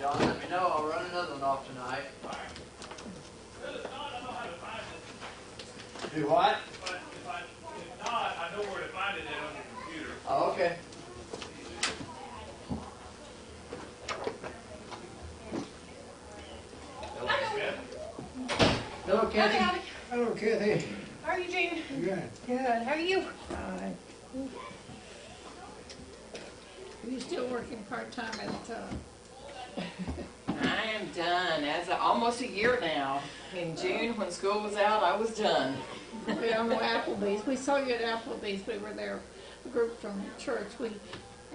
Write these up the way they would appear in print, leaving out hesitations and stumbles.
John, let me know. I'll run another one off tonight. Do what? If not, I know where to find it on your computer. Oh, okay. Hello, Kathy. Howdy. Hello, Kathy. How are you, Jane? Good. Good. How are you? Are you still working part-time at I am done as of almost a year now. In June, when school was out, I was done. we don't know Applebee's? We saw you at Applebee's. We were there, a group from church. I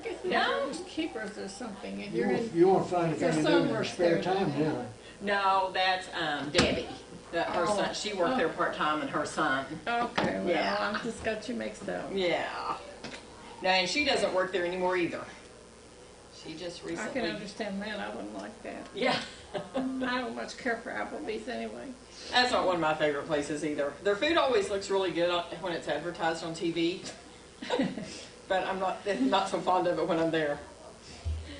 guess we No. were just keepers or something. And you're in, You won't find your anything to do son in your works spare there. time now. No, that's Debbie. Her Oh. son. She worked there part-time, and her son. Okay, well, Yeah. I've just got you mixed up. Yeah. No, and she doesn't work there anymore either. She just I recently. can understand that. I wouldn't like that. Yeah. I don't much care for Applebee's anyway. That's not one of my favorite places either. Their food always looks really good when it's advertised on TV. But I'm not so fond of it when I'm there.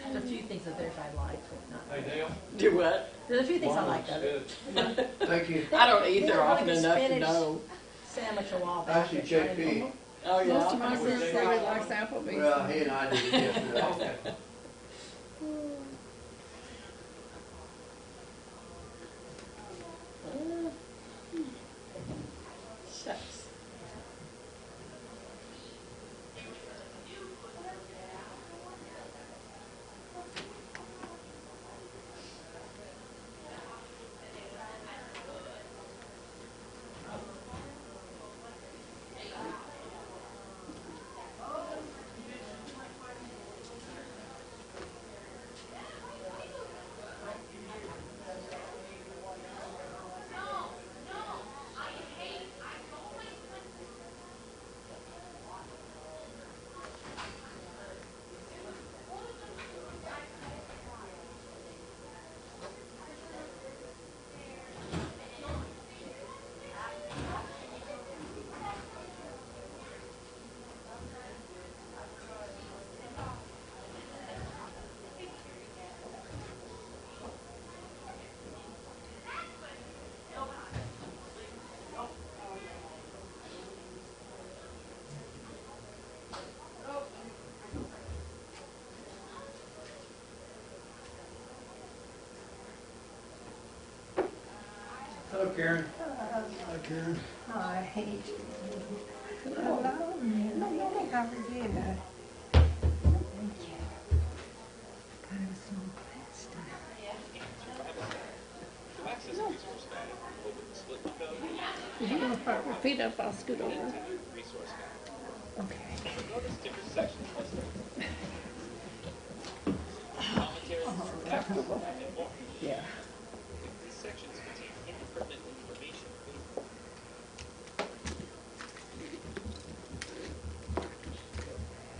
There's a few things of theirs I like, but not. Hey, Dale. Do what? There's a few things I like of it. Good. Thank you. I don't eat They there had a often really good enough to spinach know. Sandwich a while back. Actually, JP. Oh Most of yeah. my What was friends it? say he likes Applebee's. Well, he and I did it yesterday. Okay. Shucks. Hello, Karen. Hi, Karen. I hate you. Hello. Hello. How are you? Thank you. Kind of a small class If you want to park your feet up, I'll scoot over. Okay. Yeah. These sections contain impertinent information.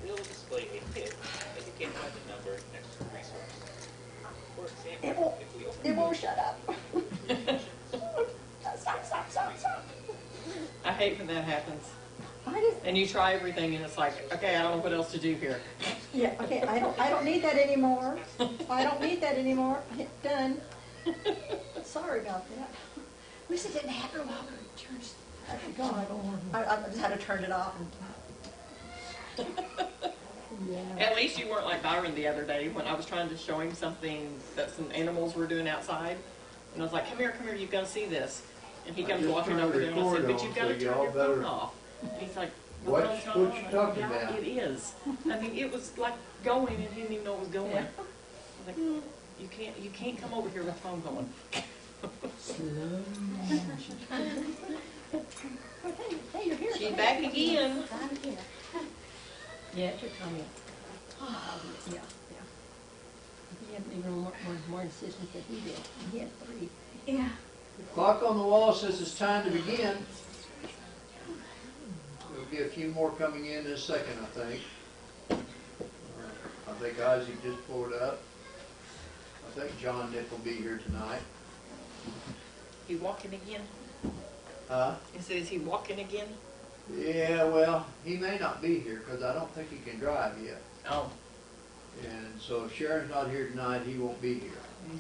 We'll display a hint indicated by the number next to the resource. For example, if we open It won't shut up. Stop. I hate when that happens. I just, And you try everything, and it's like, okay, I don't know what else to do here. yeah, okay, I don't need that anymore. I don't need that anymore. Done. Sorry about that. At least it didn't happen while we turned. God, I just had to turn it off. Yeah. At least you weren't like Byron the other day when I was trying to show him something that some animals were doing outside. And I was like, come here, you've got to see this. And he I comes just walking turned over the there and I said, record but on, you've got so to turn y'all your phone better off. And he's like, What phone's not you on. And I'm talking like, about? It is. I mean, it was like going and he didn't even know it was going. Yeah. I was like, you can't come over here with the phone going. Hey, you're here. She's back again. I'm here. Yeah, it took Tommy. Yeah. He had even more insistence than he did. He had 3. Yeah. Clock on the wall says it's time to begin. There'll be a few more coming in a second, I think. I think Ozzy just pulled up. I think John Nick will be here tonight. He walking again? Huh? He said, is he walking again? Yeah, well, he may not be here because I don't think he can drive yet. Oh. And so if Sharon's not here tonight, he won't be here.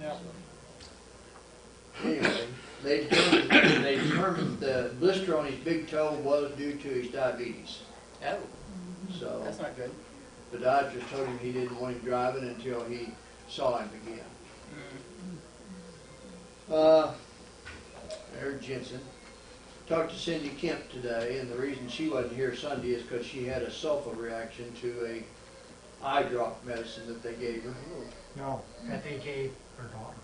Yeah. Anyway, they determined the blister on his big toe was due to his diabetes. Oh, So that's not good. the doctors told him he didn't want him driving until he saw him again. There's Jensen. Talked to Cindy Kemp today, and the reason she wasn't here Sunday is because she had a sulfa reaction to a eye drop medicine that they gave her. No, that they gave her daughter.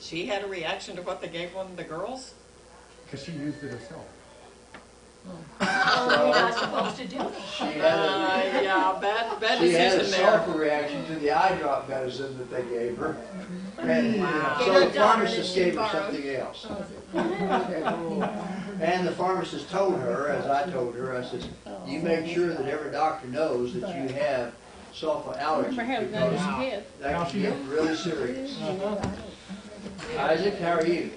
She had a reaction to what they gave one of the girls? Because she used it herself. Oh, you're not supposed to do it. She had a, Yeah, bad she had a decision there. sulfa reaction to the eye drop medicine that they gave her. And Wow. so the pharmacist gave her something else. And the pharmacist told her, as I told her, I said, you make sure that every doctor knows that you have sulfa allergy Remember having that in because your head. that can get really serious. Isaac, how are you?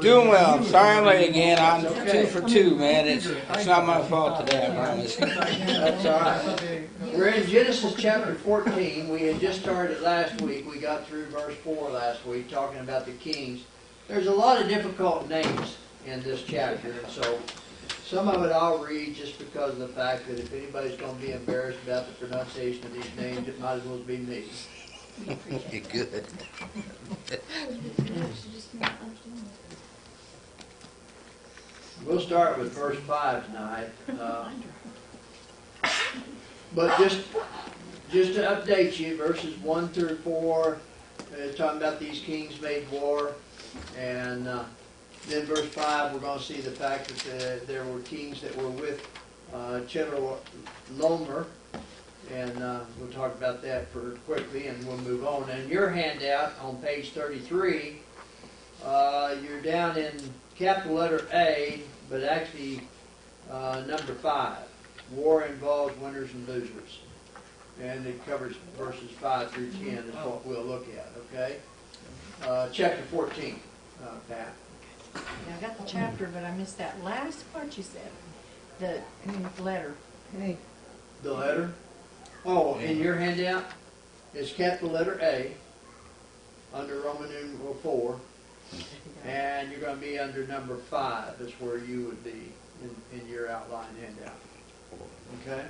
Doing well. Sorry I'm late again. I'm It's okay. 2 for 2, man. It's not my fault today, I promise. That's all right. We're in Genesis chapter 14. We had just started last week. We got through verse 4 last week, talking about the kings. There's a lot of difficult names in this chapter, and so some of it I'll read just because of the fact that if anybody's going to be embarrassed about the pronunciation of these names, it might as well be me. You're good. We'll start with verse 5 tonight. But just to update you, verses 1 through 4, it's talking about these kings made war. And then verse 5, we're going to see the fact that there were kings that were with Chedorlaomer. And we'll talk about that for quickly, and we'll move on. And your handout on page 33, you're down in capital letter A, but actually number 5. War involves winners and losers. And it covers verses 5 through 10 is what we'll look at, okay? Chapter 14, Pat. Yeah, I got the chapter, but I missed that last part you said. The letter. Hey, The letter? Oh, in your handout, it's capital letter A, under Roman numeral 4, and you're going to be under number 5. That's where you would be in your outline handout. Okay?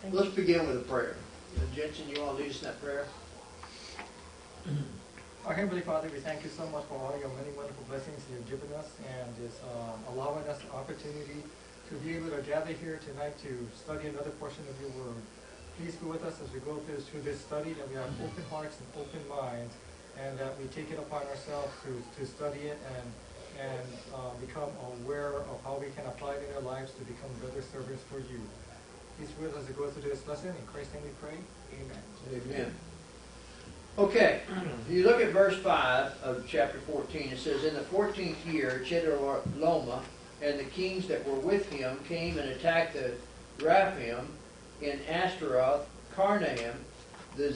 Thank Let's you. begin with a prayer. Jensen, you want to lead us in that prayer? Our Heavenly Father, we thank you so much for all your many wonderful blessings you've given us and just allowing us the opportunity to be able to gather here tonight to study another portion of your word. Please be with us as we go through this study, that we have open hearts and open minds, and that we take it upon ourselves to study it and become aware of how we can apply it in our lives to become better servants for you. Please be with us as we go through this lesson. In Christ's name we pray. Amen. Amen. Okay, you look at verse 5 of chapter 14. It says, in the 14th year, Chedorlaomer and the kings that were with him came and attacked the Raphim in Ashtaroth, Karnaim, the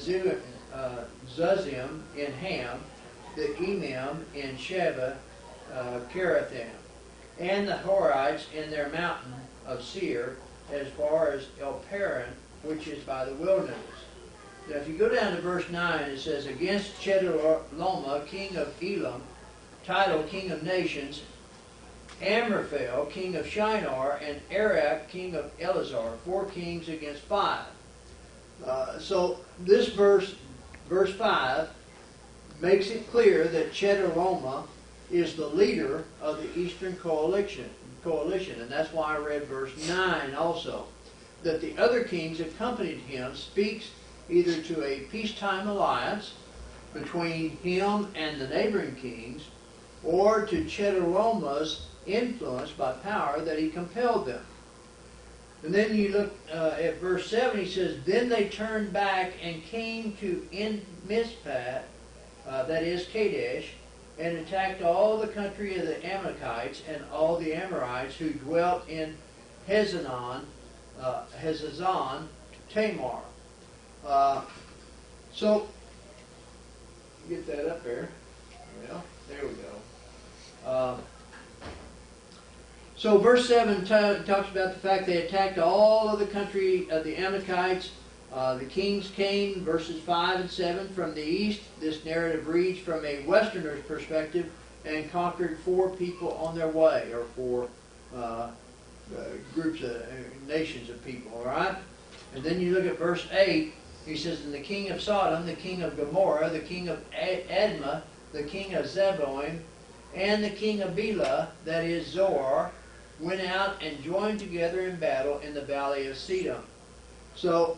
Zuzim in Ham, the Emim in Sheba, Kirathim, and the Horites in their mountain of Seir, as far as El Paran, which is by the wilderness. Now, if you go down to verse 9, it says, against Chedorlaomer, king of Elam, Tidal, king of nations, Amraphel, king of Shinar, and Arak, king of Elazar, 4 kings against 5. So this verse 5, makes it clear that Chedorlaomer is the leader of the Eastern Coalition, and that's why I read verse 9 also. That the other kings accompanied him speaks either to a peacetime alliance between him and the neighboring kings, or to Chedorlaomer's influence by power that he compelled them. And then you look at verse 7, he says, then they turned back and came to En-Mishpat, that is Kadesh, and attacked all the country of the Amalekites and all the Amorites who dwelt in Hezazon, Tamar. So, get that up there. Well, there we go. So verse 7 talks about the fact they attacked all of the country of the Amalekites The kings came, verses 5 and 7, from the east. This narrative reads from a Westerner's perspective, and conquered 4 people on their way, or 4 groups of nations of people, all right? And then you look at verse 8, he says, and the king of Sodom, the king of Gomorrah, the king of Admah, the king of Zeboim, and the king of Bela, that is Zoar, went out and joined together in battle in the valley of Sedom. So,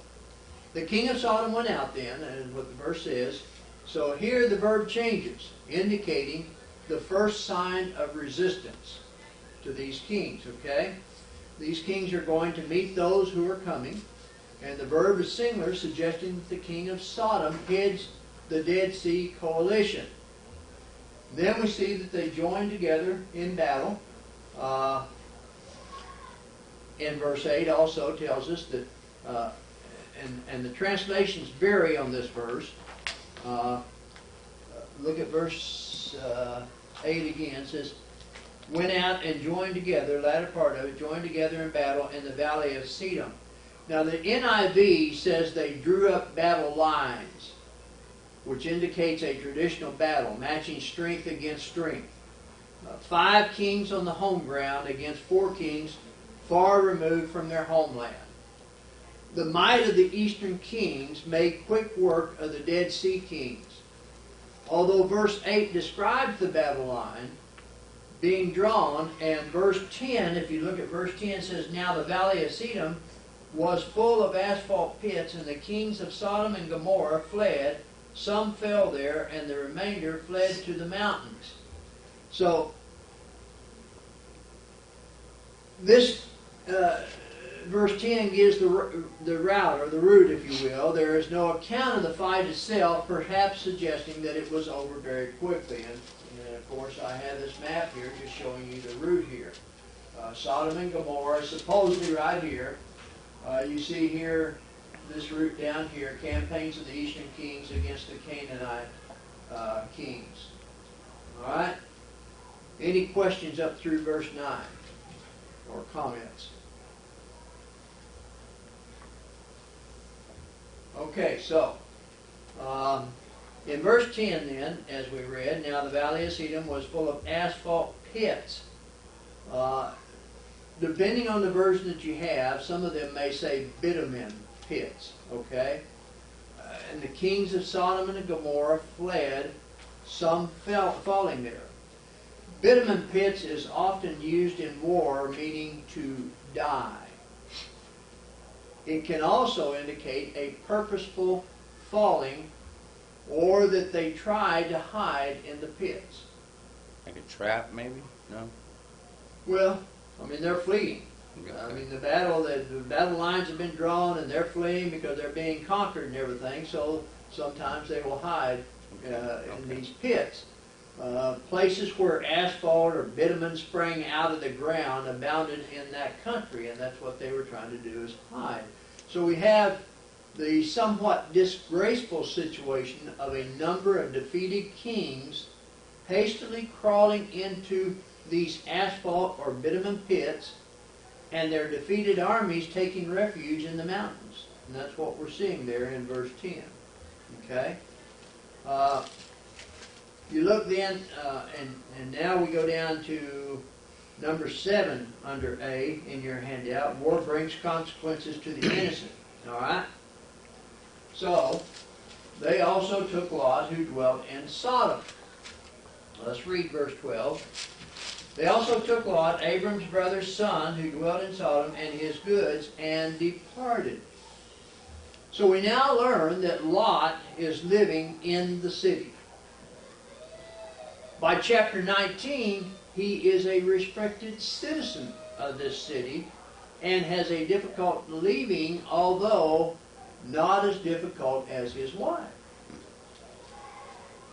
the king of Sodom went out then, that is what the verse says. So here the verb changes, indicating the first sign of resistance to these kings, okay? These kings are going to meet those who are coming, and the verb is singular, suggesting that the king of Sodom heads the Dead Sea coalition. Then we see that they join together in battle. In verse 8 also tells us that, and the translations vary on this verse. Look at verse 8 again. It says, went out and joined together, latter part of it, joined together in battle in the valley of Sedom. Now the NIV says they drew up battle lines, which indicates a traditional battle, matching strength against strength. 5 kings on the home ground against 4 kings far removed from their homeland. The might of the eastern kings made quick work of the Dead Sea kings. Although verse 8 describes the battle line being drawn, and verse 10, if you look at verse 10, says, now the valley of Sedom was full of asphalt pits, and the kings of Sodom and Gomorrah fled. Some fell there, and the remainder fled to the mountains. So, this verse 10 gives the route, or the route, if you will. There is no account of the fight itself, perhaps suggesting that it was over very quickly. And of course, I have this map here just showing you the route here. Sodom and Gomorrah, supposedly right here. You see here, this route down here, campaigns of the eastern kings against the Canaanite kings. All right? Any questions up through verse 9? Or comments? Okay, so, in verse 10 then, as we read, now the valley of Sedom was full of asphalt pits. Depending on the version that you have, some of them may say bitumen pits, okay? And the kings of Sodom and Gomorrah fled, some falling there. Bitumen pits is often used in war, meaning to die. It can also indicate a purposeful falling, or that they tried to hide in the pits. Like a trap, maybe? No? Well, I mean, they're fleeing. I mean, the battle lines have been drawn, and they're fleeing because they're being conquered and everything, so sometimes they will hide in these pits. Places where asphalt or bitumen sprang out of the ground abounded in that country, and that's what they were trying to do, is hide. So we have the somewhat disgraceful situation of a number of defeated kings hastily crawling into these asphalt or bitumen pits, and their defeated armies taking refuge in the mountains. And that's what we're seeing there in verse 10. Okay? You look then, and now we go down to number 7 under A in your handout. War brings consequences to the innocent. All right? So, they also took Lot, who dwelt in Sodom. Let's read verse 12. They also took Lot, Abram's brother's son, who dwelt in Sodom, and his goods, and departed. So we now learn that Lot is living in the city. By chapter 19, he is a respected citizen of this city and has a difficult leaving, although not as difficult as his wife.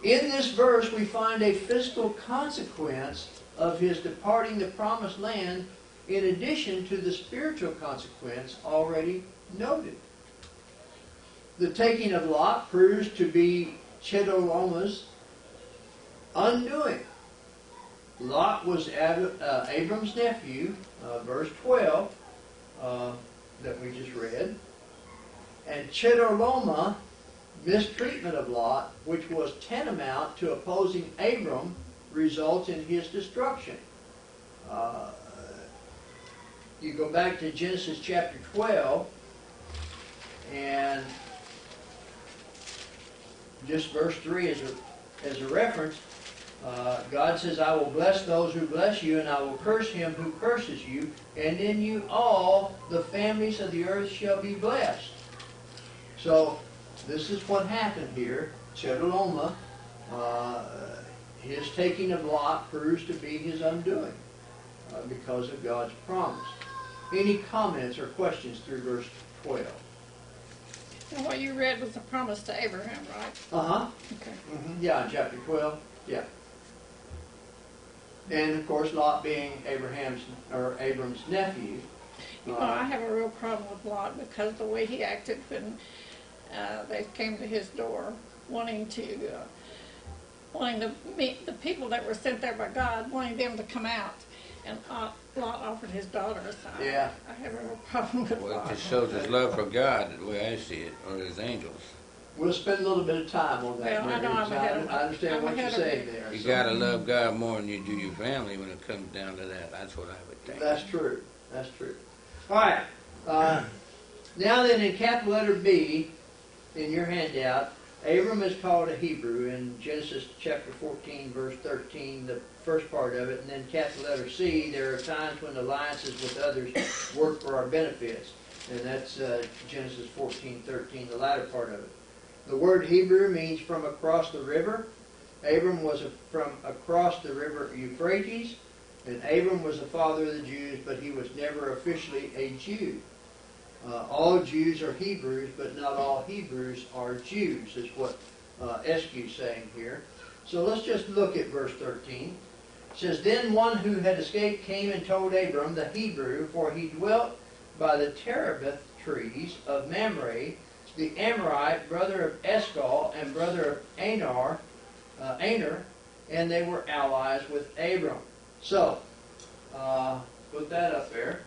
In this verse, we find a physical consequence of his departing the promised land, in addition to the spiritual consequence already noted. The taking of Lot proves to be Chedorlaomer's undoing. Lot was Abram's nephew, verse 12, that we just read. And Chedorlaomer, mistreatment of Lot, which was tantamount to opposing Abram, results in his destruction. You go back to Genesis chapter 12, and just verse 3 as a reference, God says, I will bless those who bless you, and I will curse him who curses you, and in you all the families of the earth shall be blessed. So, this is what happened here. Chedorlaomer, his taking of Lot proves to be his undoing because of God's promise. Any comments or questions through verse 12? And what you read was a promise to Abraham, right? Uh-huh. Okay. Yeah, in chapter 12. Yeah. And of course, Lot being Abram's nephew. You know, I have a real problem with Lot because the way he acted when they came to his door, wanting the people that were sent there by God, wanting them to come out, and Lot offered his daughter. So Yeah. I have a real problem with Well, it Lot. just shows his love for God, the way I see it, or his angels. We'll spend a little bit of time on that. Well, I know Mary, I'm ahead of I understand I'm what you're ahead of saying you. there. You So gotta love God more than you do your family when it comes down to that. That's what I would think. that's true. That's true. All right. Now then, in capital letter B, in your handout, Abram is called a Hebrew in Genesis chapter 14, verse 13, the first part of it, and then capital letter C, there are times when alliances with others work for our benefits, and that's Genesis 14, 13, the latter part of it. The word Hebrew means from across the river. Abram was from across the river Euphrates, and Abram was the father of the Jews, but he was never officially a Jew. All Jews are Hebrews, but not all Hebrews are Jews, is what Eske's saying here. So let's just look at verse 13. It says, Then one who had escaped came and told Abram, the Hebrew, for he dwelt by the terebinth trees of Mamre, the Amorite, brother of Eshcol, and brother of Aner, and they were allies with Abram. So, put that up there.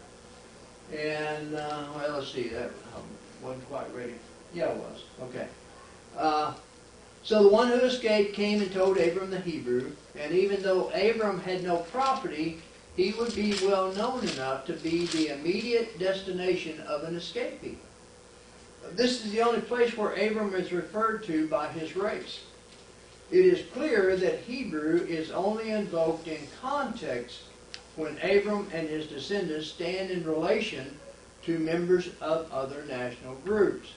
And, well, let's see, that wasn't quite ready. Yeah, it was. Okay. So the one who escaped came and told Abram the Hebrew, and even though Abram had no property, he would be well known enough to be the immediate destination of an escapee. This is the only place where Abram is referred to by his race. It is clear that Hebrew is only invoked in context when Abram and his descendants stand in relation to members of other national groups.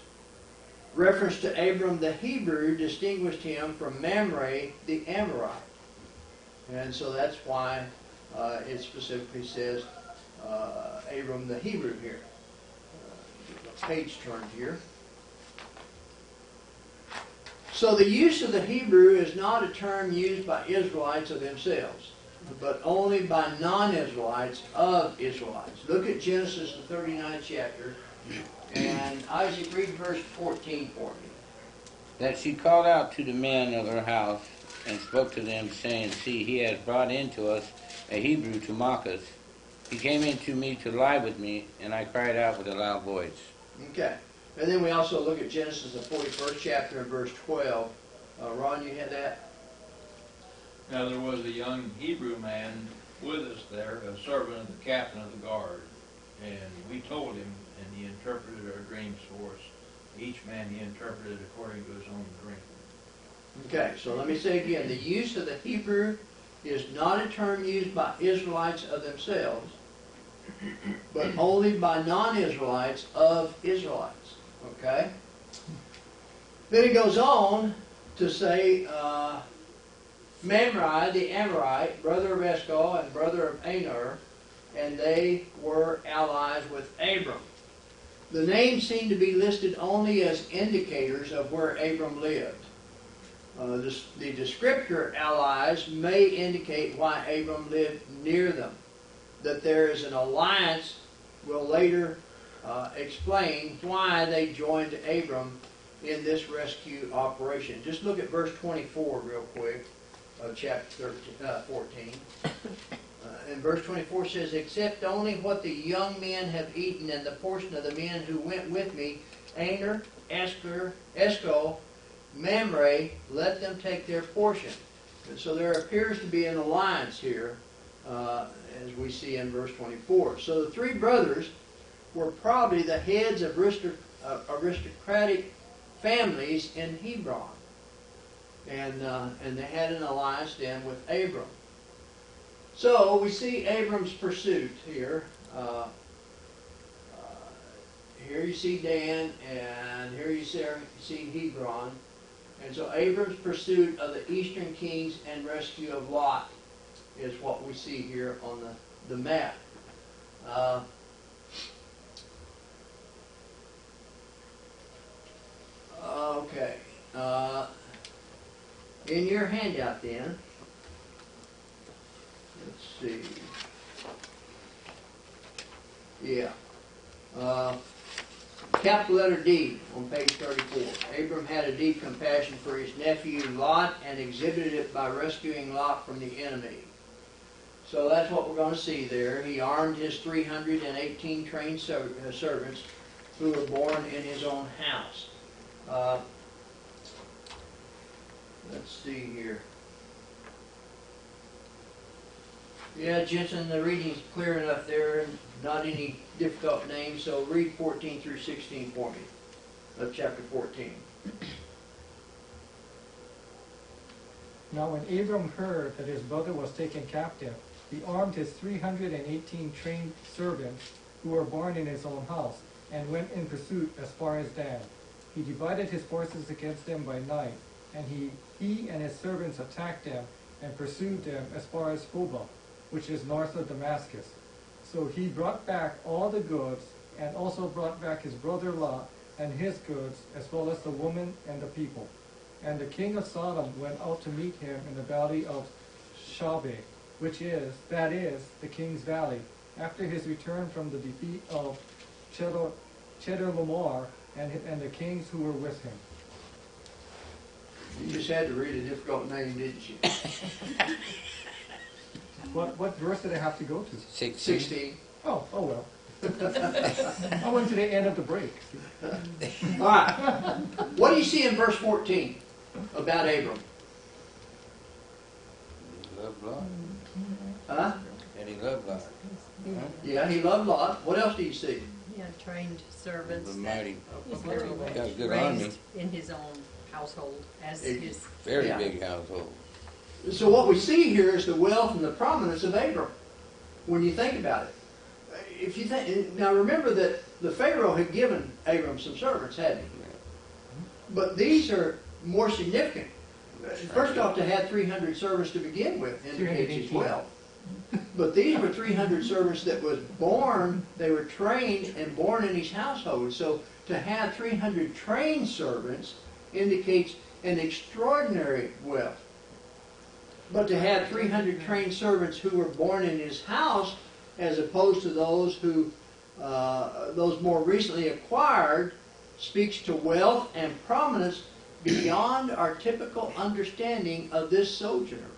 Reference to Abram the Hebrew distinguished him from Mamre the Amorite. And so that's why it specifically says Abram the Hebrew here. Page turned here. So the use of the Hebrew is not a term used by Israelites of themselves, but only by non-Israelites of Israelites. Look at Genesis, the 39th chapter, and Isaac, read verse 14 for me. That she called out to the men of her house and spoke to them, saying, See, he has brought in to us a Hebrew to mock us. He came in to me to lie with me, and I cried out with a loud voice. Okay. And then we also look at Genesis, the 41st chapter, and verse 12. Ron, you had that? Now there was a young Hebrew man with us there, a servant of the captain of the guard. And we told him, and he interpreted our dreams for us. Each man he interpreted according to his own dream. Okay, so let me say again, the use of the Hebrew is not a term used by Israelites of themselves, but only by non-Israelites of Israelites. Okay? Then it goes on to say, Mamre, the Amorite, brother of Eshcol and brother of Aner, and they were allies with Abram. The names seem to be listed only as indicators of where Abram lived. The descriptor allies may indicate why Abram lived near them. That there is an alliance will later explain why they joined Abram in this rescue operation. Just look at verse 24 real quick of chapter 14. And verse 24 says, Except only what the young men have eaten and the portion of the men who went with me, Aner, Eshcol, Mamre, let them take their portion. And so there appears to be an alliance here, as we see in verse 24. So the three brothers were probably the heads of aristocratic families in Hebron. And they had an alliance then with Abram. So we see Abram's pursuit here. Here you see Dan, and here you see Hebron. And so Abram's pursuit of the eastern kings and rescue of Lot is what we see here on the map. Okay. In your handout then, let's see. Yeah. Capital letter D on page 34. Abram had a deep compassion for his nephew Lot and exhibited it by rescuing Lot from the enemy. So that's what we're going to see there. He armed his 318 trained servants who were born in his own house. Let's see here. Yeah, Jensen, the reading's clear enough there. Not any difficult names, so read 14 through 16 for me, of chapter 14. Now when Abram heard that his brother was taken captive, he armed his 318 trained servants who were born in his own house, and went in pursuit as far as Dan. He divided his forces against them by night, and he and his servants attacked them and pursued them as far as Hobah, which is north of Damascus. So he brought back all the goods, and also brought back his brother Lot and his goods, as well as the woman and the people. And the king of Sodom went out to meet him in the valley of Shaveh, that is, the king's valley, after his return from the defeat of Chedorlaomer and the kings who were with him. You just had to read a difficult name, didn't you? What verse did I have to go to? 16. Oh well. I went to the end of the break. All right. What do you see in verse 14 about Abram? He loved Lot. Huh? And he loved Lot. Yeah, he loved Lot. What else do you see? He had trained servants The that mighty, were got a good army. raised in his own household as It- his. Very Yeah. big household. So what we see here is the wealth and the prominence of Abram, when you think about it. If you think, now remember that the Pharaoh had given Abram some servants, hadn't he? But these are more significant. First off, to have 300 servants to begin with indicates his wealth. But these were 300 servants that was born, they were trained and born in his household. So to have 300 trained servants indicates an extraordinary wealth. But to have 300 trained servants who were born in his house, as opposed to those more recently acquired, speaks to wealth and prominence beyond our typical understanding of this sojourner.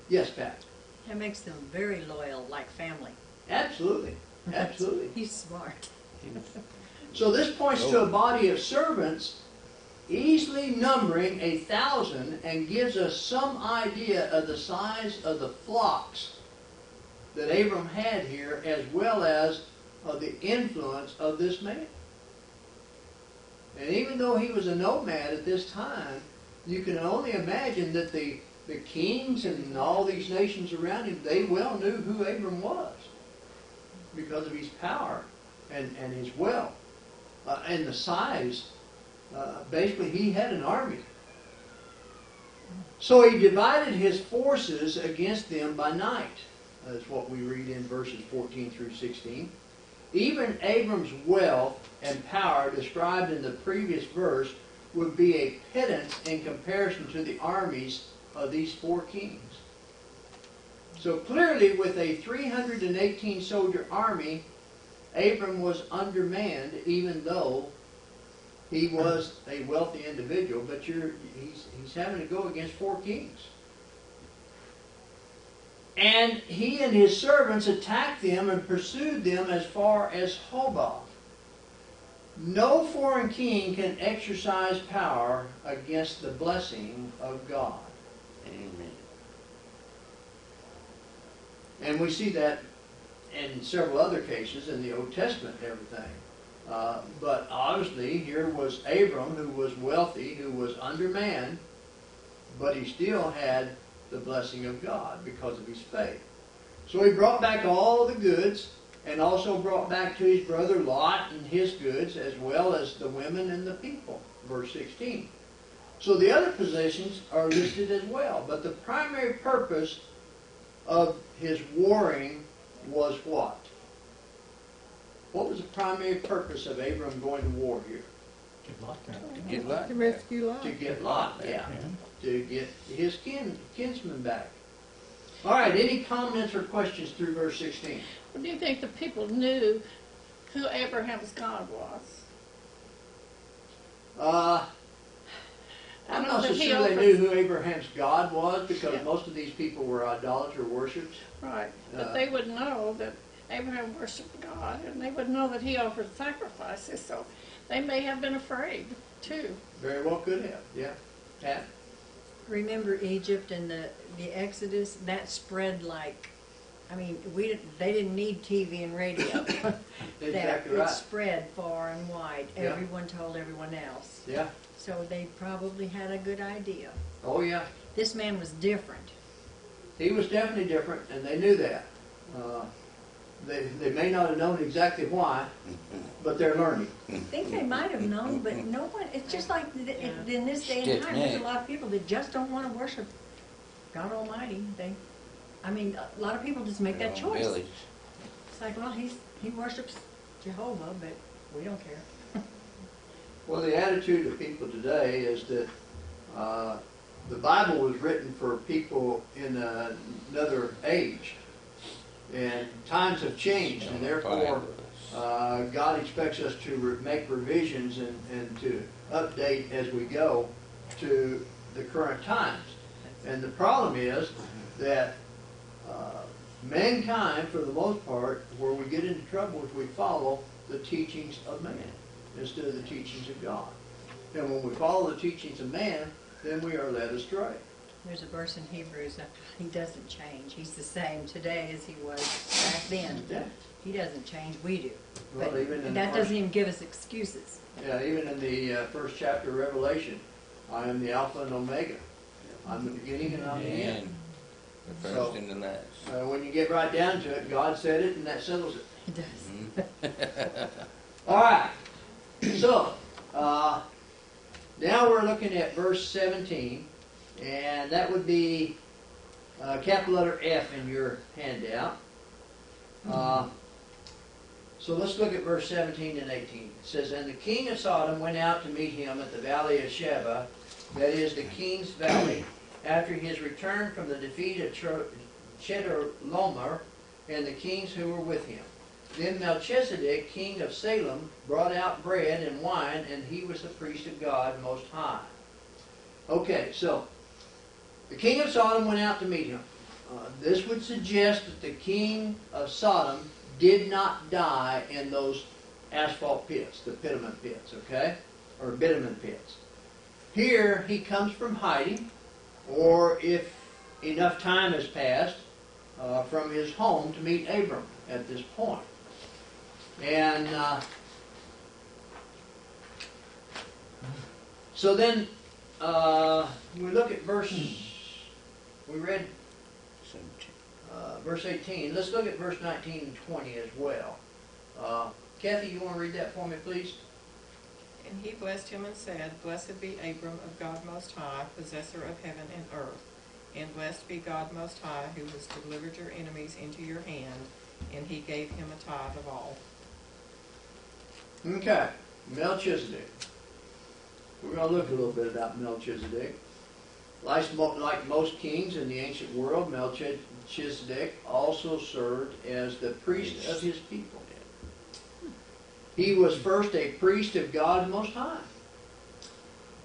Yes, Pat? That makes them very loyal, like family. Absolutely. Absolutely. He's smart. So this points to a body of servants easily numbering 1,000 and gives us some idea of the size of the flocks that Abram had here, as well as of the influence of this man. And even though he was a nomad at this time, you can only imagine that the kings and all these nations around him, they well knew who Abram was because of his power and his wealth and the size. Basically, he had an army. So he divided his forces against them by night. That's what we read in verses 14 through 16. Even Abram's wealth and power described in the previous verse would be a pittance in comparison to the armies of these four kings. So clearly, with a 318 soldier army, Abram was undermanned, even though he was a wealthy individual, but he's having to go against four kings. And he and his servants attacked them and pursued them as far as Hobah. No foreign king can exercise power against the blessing of God. Amen. And we see that in several other cases in the Old Testament and everything. But obviously here was Abram, who was wealthy, who was undermanned, but he still had the blessing of God because of his faith. So he brought back all the goods, and also brought back to his brother Lot and his goods, as well as the women and the people. Verse 16. So the other possessions are listed as well. But the primary purpose of his warring was what? What was the primary purpose of Abram going to war here? Get Lot. To rescue Lot. To get Lot, yeah. To get his kinsman back. All right, any comments or questions through verse 16? Well, do you think the people knew who Abraham's God was? I'm know not so that he sure they offered- knew who Abraham's God was, because Yeah. most of these people were idolater worshippers. Right, but they would know that Abraham worshiped God, and they would know that he offered sacrifices, so they may have been afraid, too. Very well could have, yeah. Pat? Remember Egypt and the Exodus? That spread like, I mean, they didn't need TV and radio. Exactly It right. spread far and wide. Yeah. Everyone told everyone else. Yeah. So they probably had a good idea. Oh, yeah. This man was different. He was definitely different, and they knew that. They may not have known exactly why, but they're learning. I think they might have known, but no one, it's just like in this day and time, there's a lot of people that just don't want to worship God Almighty. A lot of people just make that choice. Village. It's like, well, he worships Jehovah, but we don't care. Well, the attitude of people today is that the Bible was written for people in another age. And times have changed, and therefore God expects us to make revisions and to update as we go to the current times. And the problem is that mankind, for the most part, where we get into trouble is we follow the teachings of man instead of the teachings of God. And when we follow the teachings of man, then we are led astray. There's a verse in Hebrews, he doesn't change. He's the same today as he was back then. Yeah. He doesn't change, we do. Well, But even in that the doesn't even give us excuses. Yeah, even in the first chapter of Revelation, I am the Alpha and Omega. I'm the beginning and I'm the end. And the first and the last. When you get right down to it, God said it and that settles it. He does. All right. So, now we're looking at verse 17, and that would be capital letter F in your handout. So let's look at verse 17 and 18. It says, And the king of Sodom went out to meet him at the valley of Sheba, that is the king's valley, after his return from the defeat of Chedorlaomer and the kings who were with him. Then Melchizedek, king of Salem, brought out bread and wine, and he was the priest of God Most High. Okay, so the king of Sodom went out to meet him. This would suggest that the king of Sodom did not die in those asphalt pits, the bitumen pits, okay? Or bitumen pits. Here, he comes from hiding, or if enough time has passed, from his home to meet Abram at this point. And so then we look at we read verse 18. Let's look at verse 19 and 20 as well. Kathy, you want to read that for me, please? And he blessed him and said, Blessed be Abram of God Most High, possessor of heaven and earth. And blessed be God Most High, who has delivered your enemies into your hand, and he gave him a tithe of all. Okay, Melchizedek. We're going to look a little bit about Melchizedek. Like most kings in the ancient world, Melchizedek also served as the priest of his people. He was first a priest of God Most High.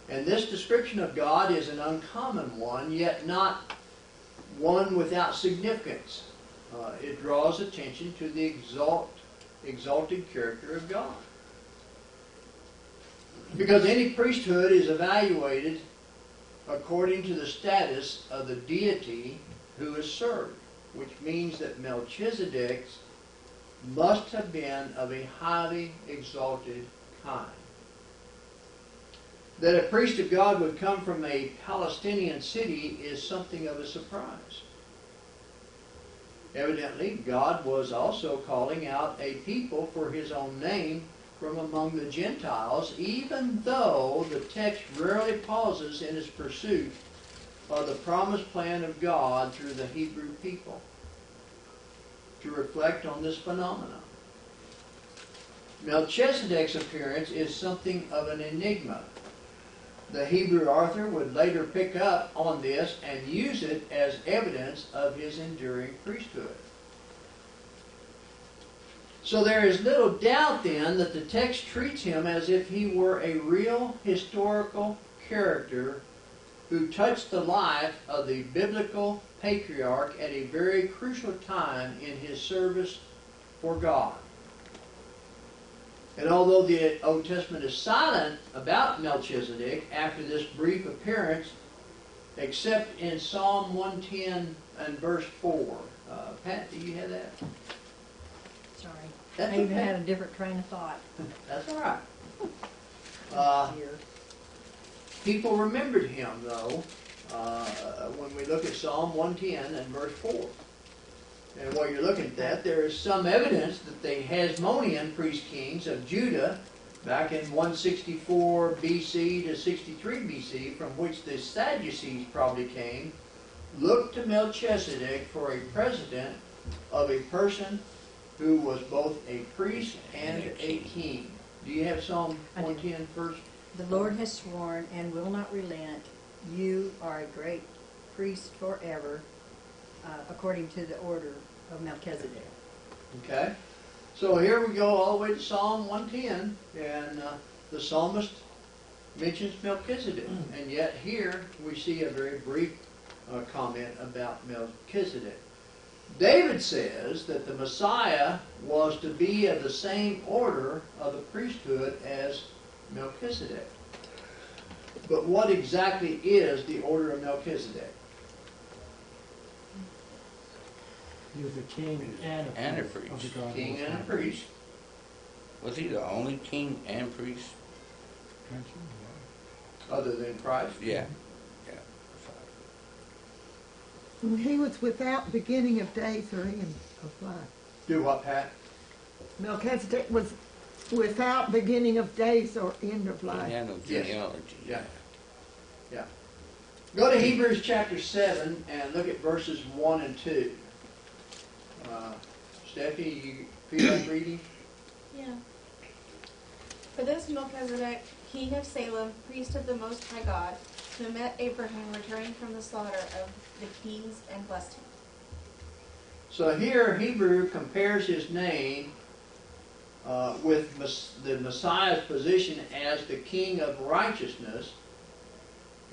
And this description of God is an uncommon one, yet not one without significance. It draws attention to the exalted character of God. Because any priesthood is evaluated according to the status of the deity who is served, which means that Melchizedek's must have been of a highly exalted kind. That a priest of God would come from a Palestinian city is something of a surprise. Evidently, God was also calling out a people for His own name from among the Gentiles, even though the text rarely pauses in its pursuit of the promised plan of God through the Hebrew people to reflect on this phenomenon. Melchizedek's appearance is something of an enigma. The Hebrew author would later pick up on this and use it as evidence of his enduring priesthood. So there is little doubt then that the text treats him as if he were a real historical character who touched the life of the biblical patriarch at a very crucial time in his service for God. And although the Old Testament is silent about Melchizedek after this brief appearance, except in Psalm 110 and verse 4. Pat, do you have that? Sorry. That's I even okay. had a different train of thought. That's all right. People remembered him, though, when we look at Psalm 110 and verse 4. And while you're looking at that, there is some evidence that the Hasmonean priest kings of Judah, back in 164 BC to 63 BC, from which the Sadducees probably came, looked to Melchizedek for a precedent of a person who was both a priest and a king. Do you have Psalm 110 first? The Lord has sworn and will not relent. You are a great priest forever, according to the order of Melchizedek. Okay. So here we go all the way to Psalm 110, and the psalmist mentions Melchizedek. And yet here we see a very brief comment about Melchizedek. David says that the Messiah was to be of the same order of the priesthood as Melchizedek. But what exactly is the order of Melchizedek? He was a king and a priest. Of the God King Most and a High. priest. Was he the only king and priest? Other than Christ? Yeah. He was without beginning of days or end of life. Do what, Pat? Melchizedek was without beginning of days or end of He life. had no Yes. genealogy. Yeah. Yeah. Go to Hebrews chapter 7 and look at verses 1 and 2. Steffi, you feel like reading? Yeah. For this Melchizedek, king of Salem, priest of the Most High God, who met Abraham returning from the slaughter of the kings and blessed him. So here Hebrew compares his name with the Messiah's position as the king of righteousness.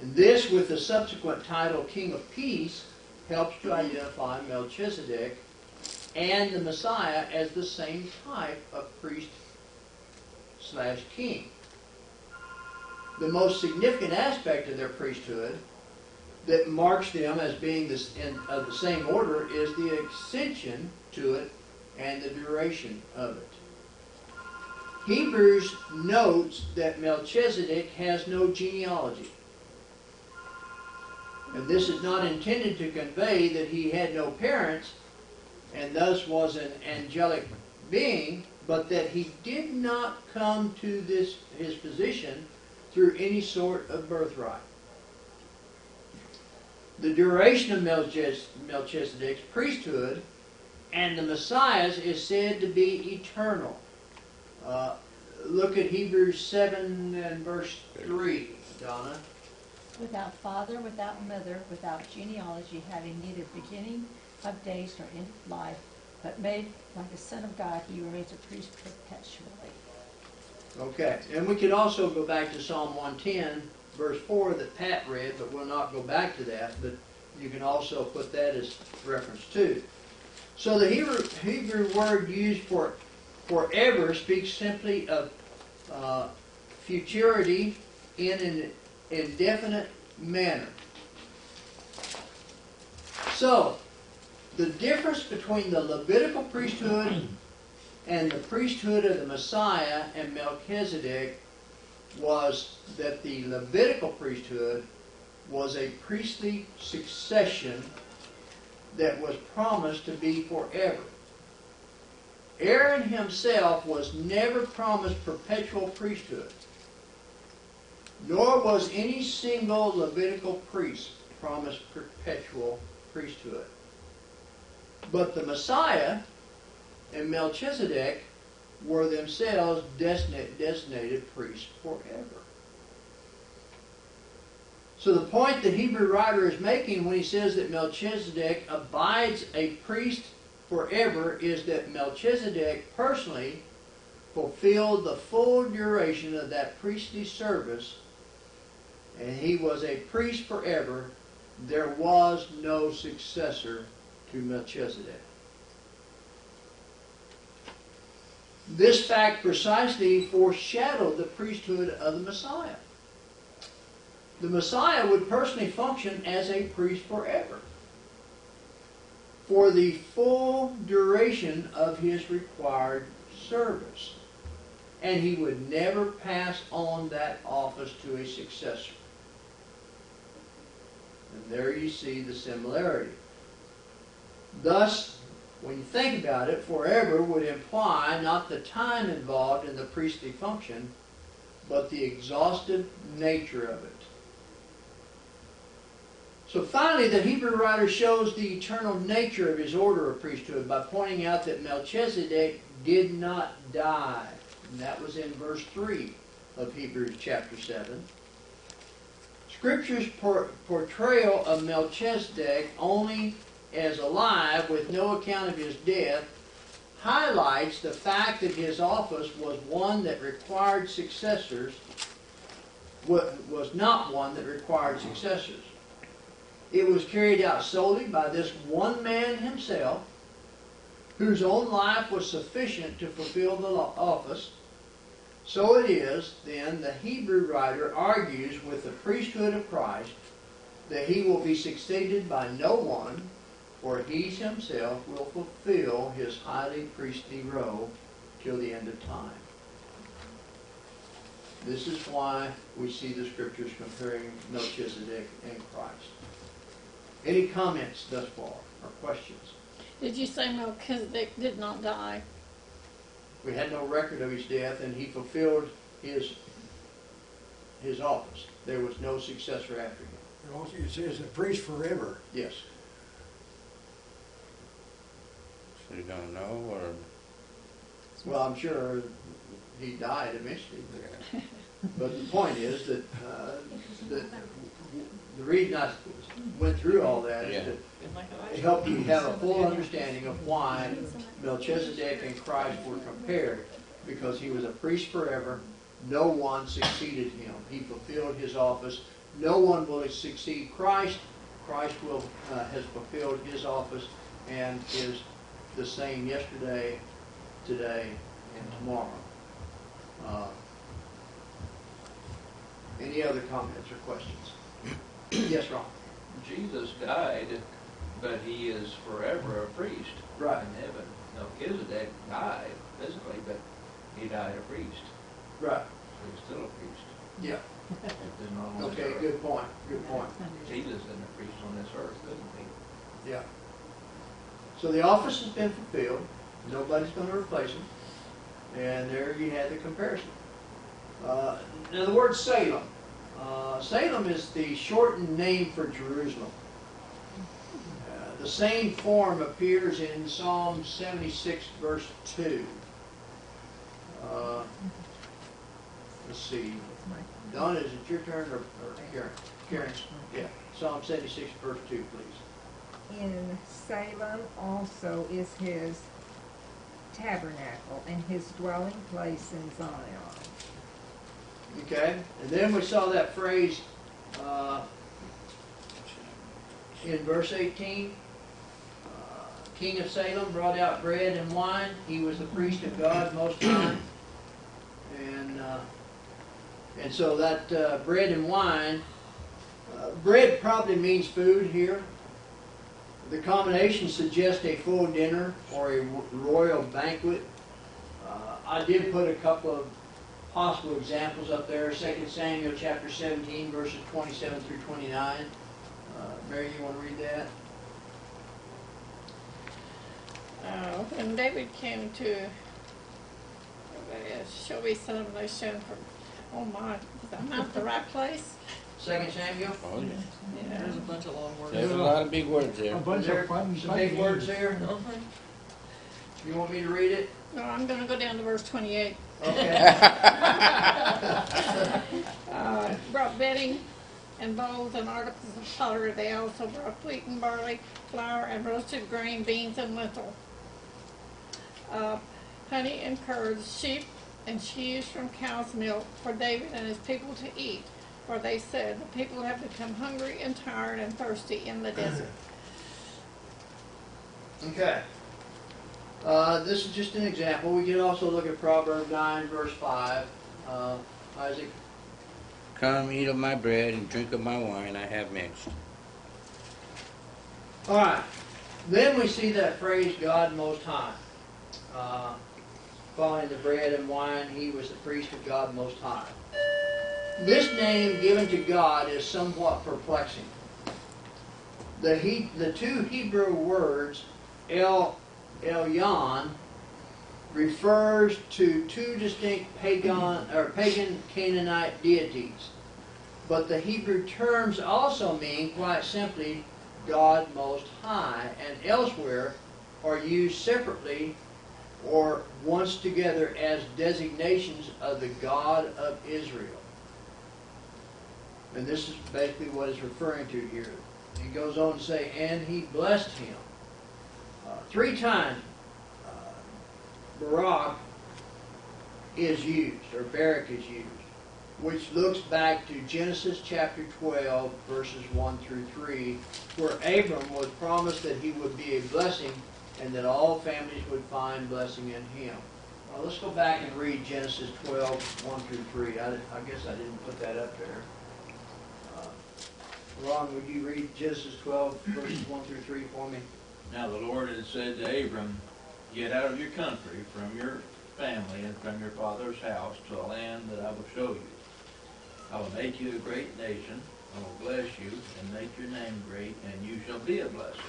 And this, with the subsequent title King of Peace, helps to identify Melchizedek and the Messiah as the same type of priest/king. The most significant aspect of their priesthood that marks them as being of the same order is the extension to it and the duration of it. Hebrews notes that Melchizedek has no genealogy. And this is not intended to convey that he had no parents and thus was an angelic being, but that he did not come to his position through any sort of birthright. The duration of Melchizedek's priesthood and the Messiah's is said to be eternal. Look at Hebrews 7 and verse 3, Donna. Without father, without mother, without genealogy, having neither beginning of days nor end of life, but made like the Son of God, he remains a priest perpetually. Okay, and we could also go back to Psalm 110, verse 4 that Pat read, but we'll not go back to that, but you can also put that as reference too. So the Hebrew word used for forever speaks simply of futurity in an indefinite manner. So, the difference between the Levitical priesthood and the priesthood of the Messiah and Melchizedek was that the Levitical priesthood was a priestly succession that was promised to be forever. Aaron himself was never promised perpetual priesthood, nor was any single Levitical priest promised perpetual priesthood. But the Messiah and Melchizedek were themselves designated priests forever. So the point the Hebrew writer is making when he says that Melchizedek abides a priest forever is that Melchizedek personally fulfilled the full duration of that priestly service, and he was a priest forever. There was no successor to Melchizedek. This fact precisely foreshadowed the priesthood of the Messiah. The Messiah would personally function as a priest forever, for the full duration of his required service. And he would never pass on that office to a successor. And there you see the similarity. Thus, when you think about it, forever would imply not the time involved in the priestly function, but the exhaustive nature of it. So finally, the Hebrew writer shows the eternal nature of his order of priesthood by pointing out that Melchizedek did not die. And that was in verse 3 of Hebrews chapter 7. Scripture's portrayal of Melchizedek only as alive with no account of his death highlights the fact that his office was one that required successors, was not one that required successors. It was carried out solely by this one man himself, whose own life was sufficient to fulfill the office. So it is, then, the Hebrew writer argues with the priesthood of Christ that he will be succeeded by no one, for he himself will fulfill his highly priestly role till the end of time. This is why we see the Scriptures comparing Melchizedek and Christ. Any comments thus far, or questions? Did you say Melchizedek did not die? We had no record of his death, and he fulfilled his office. There was no successor after him. It says a priest forever. Yes. So you don't know, or? Well, I'm sure he died eventually. But the point is that the reason I went through all that is to help you have a full understanding of why Melchizedek and Christ were compared. Because he was a priest forever, no one succeeded him. He fulfilled his office. No one will succeed Christ. Christ has fulfilled his office and is the same yesterday, today, and tomorrow. Any other comments or questions? Yes, Ron. Jesus died, but he is forever a priest Right. in heaven. Melchizedek died physically, but he died a priest. Right. So he's still a priest. Yeah. He's not on this Okay, earth. good point. Good point. Jesus isn't a priest on this earth, isn't he? Yeah. So the office has been fulfilled. Nobody's going to replace him. And there you had the comparison. Now the word Salem. Salem is the shortened name for Jerusalem. The same form appears in Psalm 76, verse 2. Let's see. Don, is it your turn or Karen? Karen. Yeah. Psalm 76, verse 2, please. In Salem also is his tabernacle and his dwelling place in Zion. Okay, and then we saw that phrase in verse 18. King of Salem brought out bread and wine. He was the priest of God Most High. And And so that bread and wine, bread probably means food here. The combination suggests a full dinner or a royal banquet. I did put a couple of possible examples up there. 2 Samuel chapter 17, verses 27 through 29. Mary, you want to read that? When David came to Shobi, son of Nashon, oh my, I'm not the right place. 2 Samuel? Oh, yeah. Yeah. There's a bunch of long words. There's a lot of big words there. A bunch There of fun, some big words games. there. You want me to read it? No, I'm going to go down to verse 28. Okay. Brought bedding and bowls and articles of pottery. They also brought wheat and barley, flour and roasted grain, beans and lentil, honey and curds, sheep and sheaves from cow's milk for David and his people to eat. For they said, the people have become hungry and tired and thirsty in the desert. Okay. This is just an example. We can also look at Proverbs 9, verse 5. Isaac? Come, eat of my bread and drink of my wine I have mixed. All right. Then we see that phrase, God Most High. Following the bread and wine, he was the priest of God Most High. This name given to God is somewhat perplexing. The two Hebrew words, Elyon, refers to two distinct pagan Canaanite deities. But the Hebrew terms also mean, quite simply, God Most High, and elsewhere are used separately or once together as designations of the God of Israel. And this is basically what it's referring to here. He goes on to say, and he blessed him. 3 times Barak is used, or Barak is used, which looks back to Genesis chapter 12, verses 1 through 3, where Abram was promised that he would be a blessing and that all families would find blessing in him. Well, let's go back and read Genesis 12, 1 through 3. I guess I didn't put that up there. Ron, would you read Genesis 12, verses 1 through 3 for me? Now the Lord had said to Abram, get out of your country, from your family, and from your father's house, to a land that I will show you. I will make you a great nation. I will bless you and make your name great, and you shall be a blessing.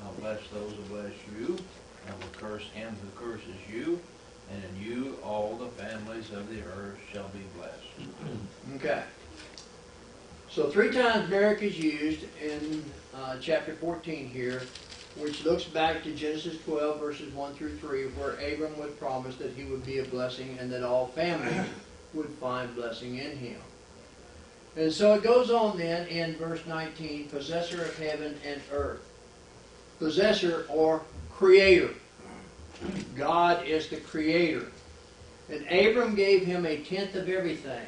I will bless those who bless you. I will curse him who curses you, and in you all the families of the earth shall be blessed. Okay. So 3 times Barak is used in chapter 14 here, which looks back to Genesis 12, verses 1 through 3, where Abram was promised that he would be a blessing and that all families would find blessing in him. And so it goes on then in verse 19, possessor of heaven and earth. Possessor or creator. God is the creator. And Abram gave him a tenth of everything.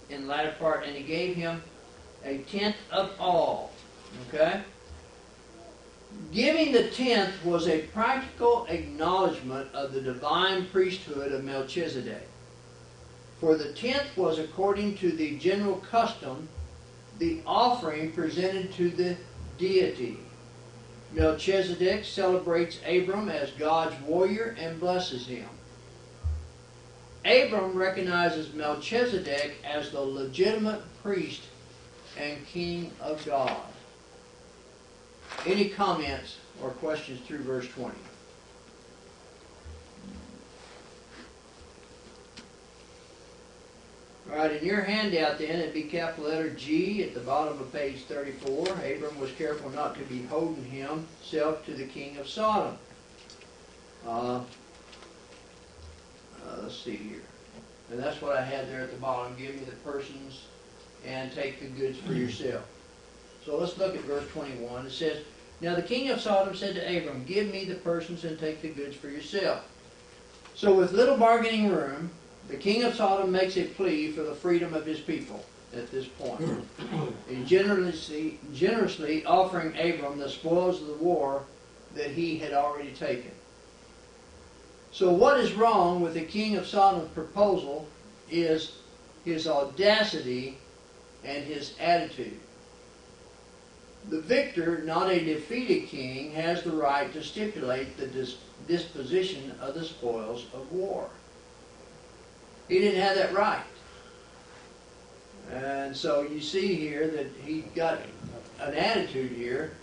In the latter part, and he gave him a tenth of all. Okay? Giving the tenth was a practical acknowledgement of the divine priesthood of Melchizedek. For the tenth was according to the general custom, the offering presented to the deity. Melchizedek celebrates Abram as God's warrior and blesses him. Abram recognizes Melchizedek as the legitimate priest and king of God. Any comments or questions through verse 20? All right, in your handout then, it'd be capital letter G at the bottom of page 34. Abram was careful not to beholden himself to the king of Sodom. Let's see here. And that's what I had there at the bottom. Give me the persons and take the goods for yourself. So let's look at verse 21. It says, now the king of Sodom said to Abram, give me the persons and take the goods for yourself. So with little bargaining room, the king of Sodom makes a plea for the freedom of his people at this point. He's generously offering Abram the spoils of the war that he had already taken. So what is wrong with the king of Sodom's proposal is his audacity and his attitude. The victor, not a defeated king, has the right to stipulate the disposition of the spoils of war. He didn't have that right. And so you see here that he got an attitude here,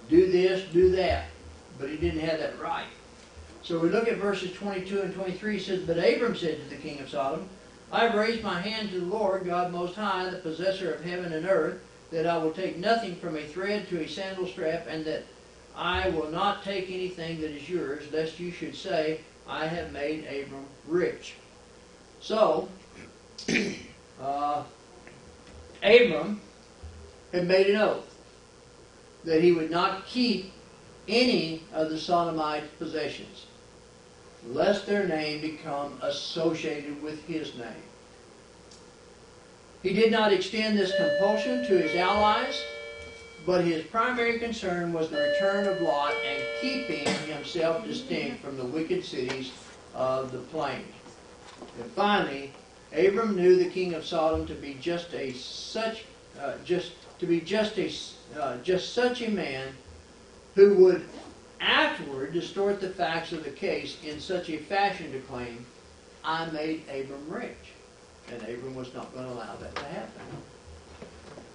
do this, do that. But he didn't have that right. So we look at verses 22 and 23. It says, But Abram said to the king of Sodom, I have raised my hand to the Lord, God Most High, the possessor of heaven and earth, that I will take nothing from a thread to a sandal strap, and that I will not take anything that is yours, lest you should say, I have made Abram rich. So, Abram had made an oath that he would not keep any of the Sodomites' possessions, lest their name become associated with his name. He did not extend this compulsion to his allies, but his primary concern was the return of Lot and keeping himself distinct from the wicked cities of the plain. And finally, Abram knew the king of Sodom to be just such a man who would afterward distort the facts of the case in such a fashion to claim, I made Abram rich. And Abram was not going to allow that to happen.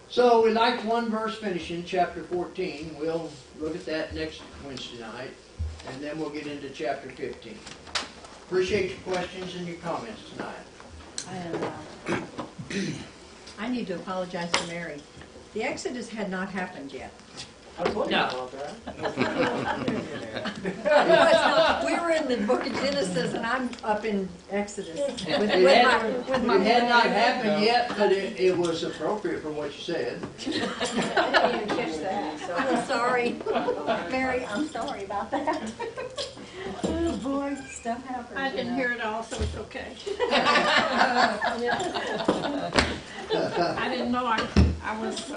So we like one verse finishing, chapter 14. We'll look at that next Wednesday night. And then we'll get into chapter 15. Appreciate your questions and your comments tonight. I need to apologize to Mary. The Exodus had not happened yet. I was wondering about that. We were in the book of Genesis, and I'm up in Exodus. It had not happened yet, but it was appropriate for what you said. I didn't even catch that. So. I'm sorry. Mary, I'm sorry about that. Oh boy, stuff happens. I didn't hear it all, so it's okay. I didn't know I was...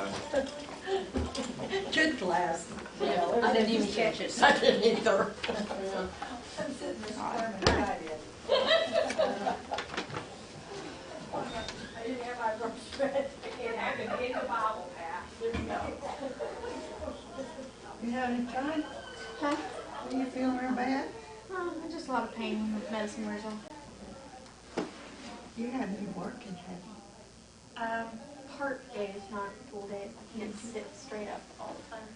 Good class. Yeah, I didn't even catch it, so I didn't either. I'm sitting there squirming like I did. I didn't have my brush read. It happened in the Bible, Pat. You having fun? Huh? Are you feeling real bad? Just a lot of pain when the medicine wears off. You haven't been working, have you? Part day is not full day. I can't sit straight up all the time.